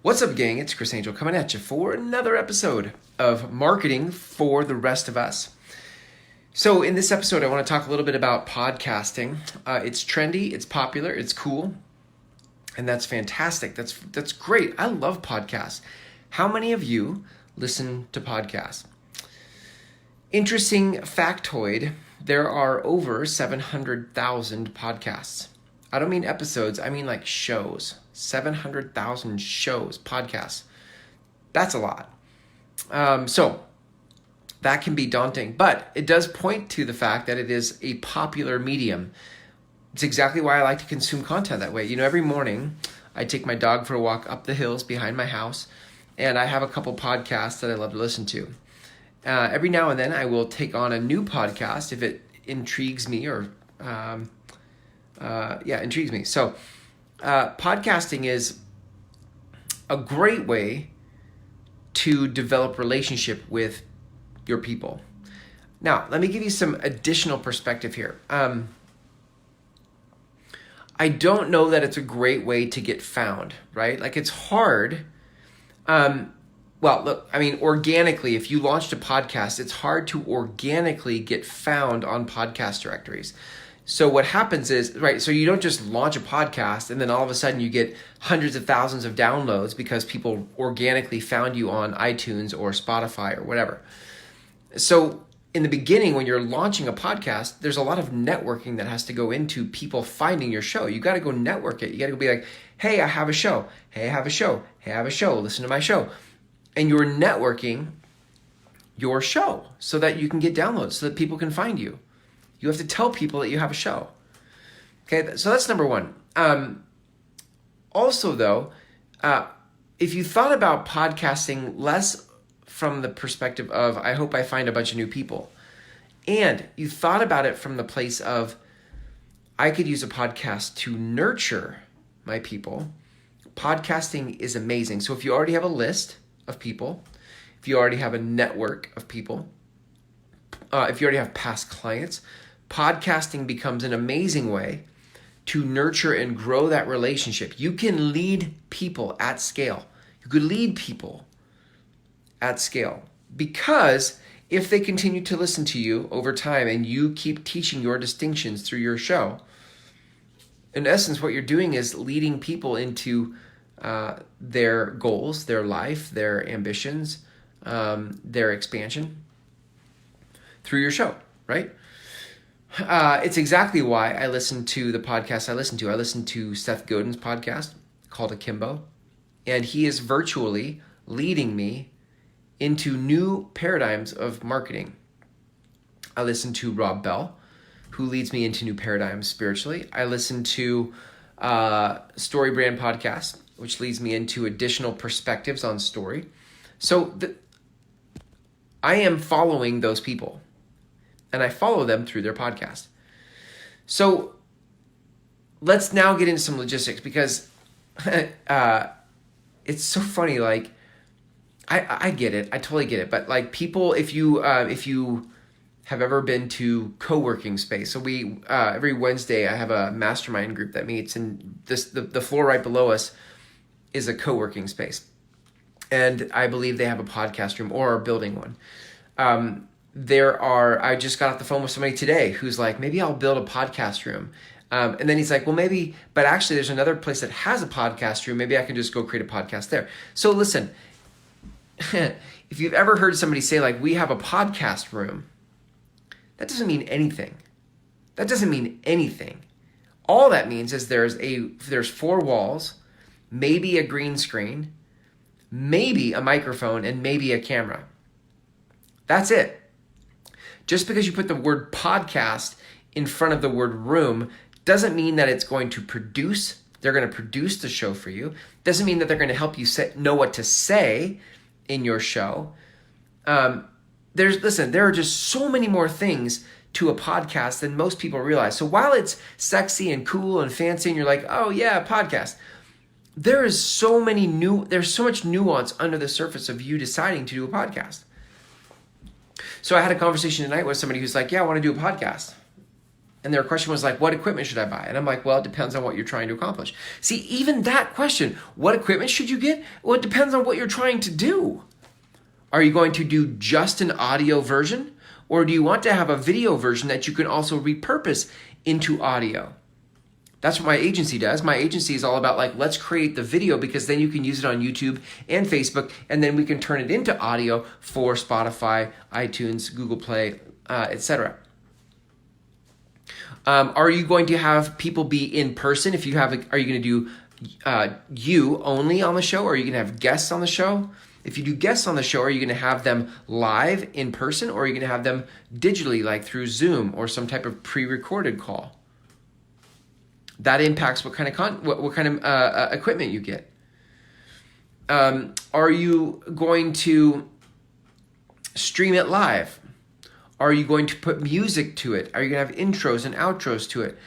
What's up, gang? It's Chris Angel coming at you for another episode of Marketing for the Rest of Us. So in this episode, I want to talk a little bit about podcasting. It's trendy, it's popular, it's cool, and that's fantastic. That's great. I love podcasts. How many of you listen to podcasts? Interesting factoid, there are over 700,000 podcasts. I don't mean episodes, I mean like shows. 700,000 shows, podcasts. That's a lot. So that can be daunting, but it does point to the fact that it is a popular medium. It's exactly why I like to consume content that way. You know, every morning I take my dog for a walk up the hills behind my house, and I have a couple podcasts that I love to listen to. Every now and then I will take on a new podcast if it intrigues me or intrigues me. So podcasting is a great way to develop relationship with your people. Now, let me give you some additional perspective here. I don't know that it's a great way to get found, right? Like, it's hard. Organically, if you launched a podcast, it's hard to organically get found on podcast directories. So what happens is, right, so you don't just launch a podcast and then all of a sudden you get hundreds of thousands of downloads because people organically found you on iTunes or Spotify or whatever. So in the beginning, when you're launching a podcast, there's a lot of networking that has to go into people finding your show. You got to go network it. You got to go be like, hey, I have a show. Hey, I have a show. Hey, I have a show. Listen to my show. And you're networking your show so that you can get downloads, so that people can find you. You have to tell people that you have a show. Okay, so that's number one. Also, though, if you thought about podcasting less from the perspective of, I hope I find a bunch of new people, and you thought about it from the place of, I could use a podcast to nurture my people, podcasting is amazing. So if you already have a list of people, if you already have a network of people, if you already have past clients, podcasting becomes an amazing way to nurture and grow that relationship. You can lead people at scale. You could lead people at scale because if they continue to listen to you over time and you keep teaching your distinctions through your show, in essence, what you're doing is leading people into their goals, their life, their ambitions, their expansion through your show, right? It's exactly why I listen to the podcast I listen to. I listen to Seth Godin's podcast called Akimbo, and he is virtually leading me into new paradigms of marketing. I listen to Rob Bell, who leads me into new paradigms spiritually. I listen to Story Brand podcast, which leads me into additional perspectives on story. So I am following those people, and I follow them through their podcast. So let's now get into some logistics, because it's so funny. Like, I get it. I totally get it. But like, people, if you have ever been to co-working space, so we every Wednesday I have a mastermind group that meets, and the floor right below us is a co-working space, and I believe they have a podcast room or are building one. I just got off the phone with somebody today who's like, maybe I'll build a podcast room. And then he's like, well, maybe, but actually there's another place that has a podcast room. Maybe I can just go create a podcast there. So listen, if you've ever heard somebody say like, we have a podcast room, that doesn't mean anything. That doesn't mean anything. All that means is there's four walls, maybe a green screen, maybe a microphone, and maybe a camera. That's it. Just because you put the word podcast in front of the word room doesn't mean that it's going to produce. They're going to produce the show for you. Doesn't mean that they're going to help you know what to say in your show. There are just so many more things to a podcast than most people realize. So while it's sexy and cool and fancy, and you're like, oh yeah, podcast, there's so much nuance under the surface of you deciding to do a podcast. So I had a conversation tonight with somebody who's like, yeah, I want to do a podcast. And their question was like, what equipment should I buy? And I'm like, well, it depends on what you're trying to accomplish. See, even that question, what equipment should you get? Well, it depends on what you're trying to do. Are you going to do just an audio version? Or do you want to have a video version that you can also repurpose into audio? That's what my agency does. My agency is all about like, let's create the video because then you can use it on YouTube and Facebook, and then we can turn it into audio for Spotify, iTunes, Google Play, etc. Are you going to have people be in person? Are you going to do you only on the show, or are you going to have guests on the show? If you do guests on the show, are you going to have them live in person, or are you going to have them digitally, like through Zoom or some type of pre-recorded call? That impacts what kind of equipment you get. Are you going to stream it live? Are you going to put music to it? Are you going to have intros and outros to it?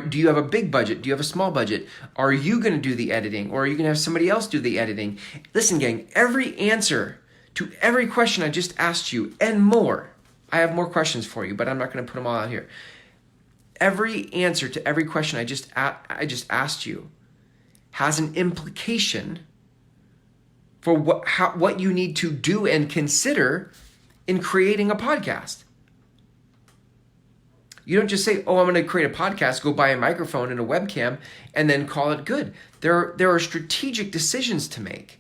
Do you have a big budget? Do you have a small budget? Are you going to do the editing, or are you going to have somebody else do the editing? Listen, gang, every answer to every question I just asked you and more, I have more questions for you, but I'm not going to put them all out here. Every answer to every question I just asked you has an implication for what you need to do and consider in creating a podcast. You don't just say, oh, I'm going to create a podcast, go buy a microphone and a webcam, and then call it good. There are strategic decisions to make.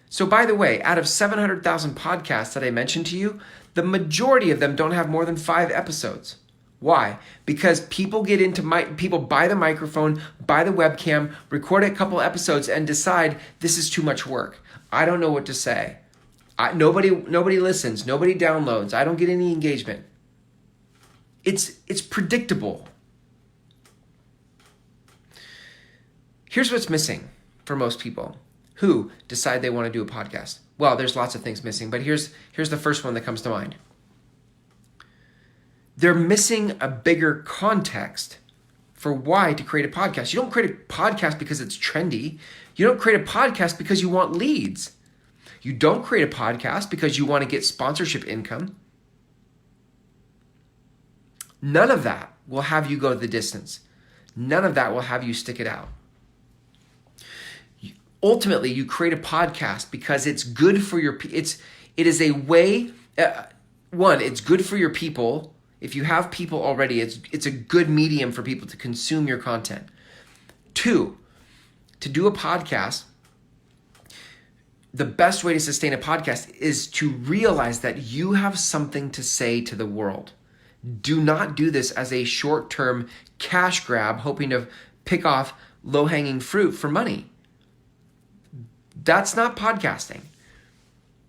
So by the way, out of 700,000 podcasts that I mentioned to you, the majority of them don't have more than 5 episodes. Why? Because people people buy the microphone, buy the webcam, record a couple episodes, and decide this is too much work. I don't know what to say. Nobody listens. Nobody downloads. I don't get any engagement. It's predictable. Here's what's missing for most people who decide they want to do a podcast. Well, there's lots of things missing, but here's the first one that comes to mind. They're missing a bigger context for why to create a podcast. You don't create a podcast because it's trendy. You don't create a podcast because you want leads. You don't create a podcast because you want to get sponsorship income. None of that will have you go the distance. None of that will have you stick it out. Ultimately, you create a podcast because it's good for it is a way, it's good for your people. If you have people already, it's a good medium for people to consume your content. 2, to do a podcast, the best way to sustain a podcast is to realize that you have something to say to the world. Do not do this as a short-term cash grab, hoping to pick off low-hanging fruit for money. That's not podcasting.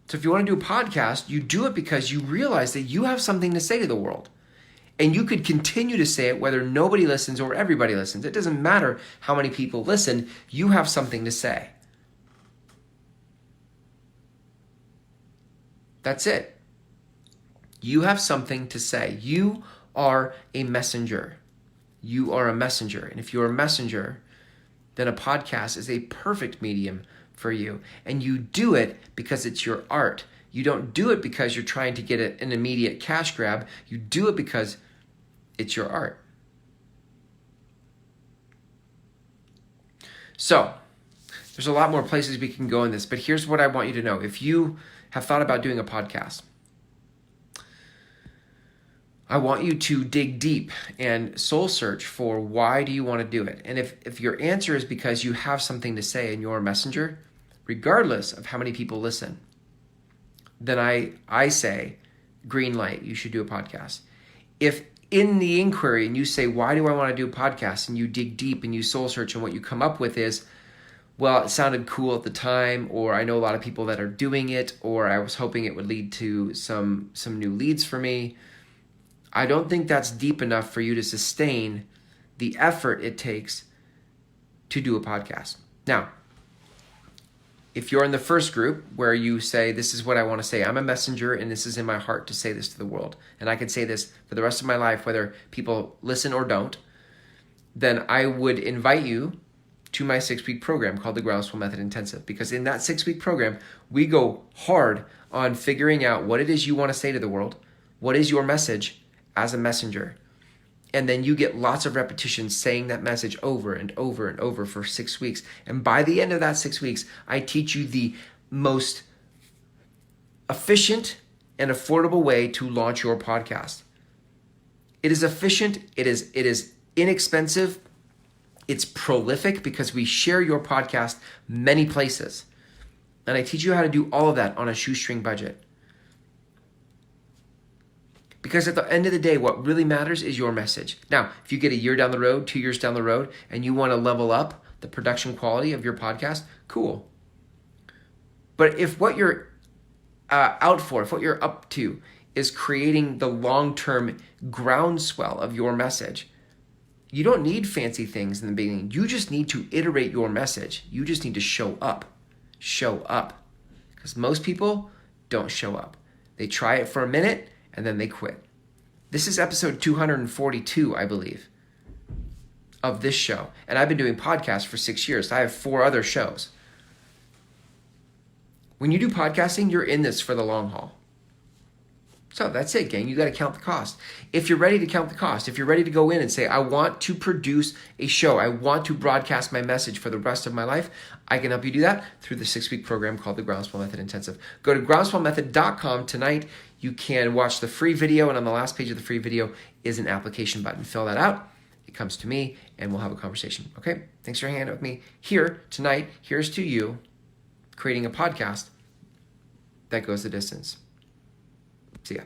So if you want to do a podcast, you do it because you realize that you have something to say to the world. And you could continue to say it whether nobody listens or everybody listens. It doesn't matter how many people listen. You have something to say. That's it. You have something to say. You are a messenger. You are a messenger. And if you're a messenger, then a podcast is a perfect medium for you. And you do it because it's your art. You don't do it because you're trying to get an immediate cash grab. You do it because it's your art. So, there's a lot more places we can go in this, but here's what I want you to know. If you have thought about doing a podcast, I want you to dig deep and soul search for why do you want to do it. And if your answer is because you have something to say and you're a messenger, regardless of how many people listen, then I say, green light, you should do a podcast. If in the inquiry and you say, why do I want to do a podcast? And you dig deep and you soul search, and what you come up with is, well, it sounded cool at the time, or I know a lot of people that are doing it, or I was hoping it would lead to some new leads for me. I don't think that's deep enough for you to sustain the effort it takes to do a podcast. Now, if you're in the first group where you say, this is what I want to say, I'm a messenger and this is in my heart to say this to the world, and I can say this for the rest of my life, whether people listen or don't, then I would invite you to my 6-week program called the Groundswell Method Intensive. Because in that 6-week program, we go hard on figuring out what it is you want to say to the world, what is your message as a messenger. And then you get lots of repetitions saying that message over and over and over for 6 weeks. And by the end of that 6 weeks, I teach you the most efficient and affordable way to launch your podcast. It is efficient, it is inexpensive, it's prolific because we share your podcast many places. And I teach you how to do all of that on a shoestring budget. Because at the end of the day, what really matters is your message. Now, if you get a year down the road, 2 years down the road, and you want to level up the production quality of your podcast, cool. But if what you're out for, if what you're up to is creating the long-term groundswell of your message, you don't need fancy things in the beginning. You just need to iterate your message. You just need to show up. Show up. Because most people don't show up. They try it for a minute, and then they quit. This is episode 242, I believe, of this show. And I've been doing podcasts for 6 years. I have 4 other shows. When you do podcasting, you're in this for the long haul. So that's it, gang. You got to count the cost. If you're ready to count the cost, if you're ready to go in and say, I want to produce a show, I want to broadcast my message for the rest of my life, I can help you do that through the 6-week program called the Groundswell Method Intensive. Go to groundswellmethod.com tonight. You can watch the free video, and on the last page of the free video is an application button. Fill that out. It comes to me, and we'll have a conversation. Okay? Thanks for hanging out with me here tonight. Here's to you creating a podcast that goes the distance. See ya.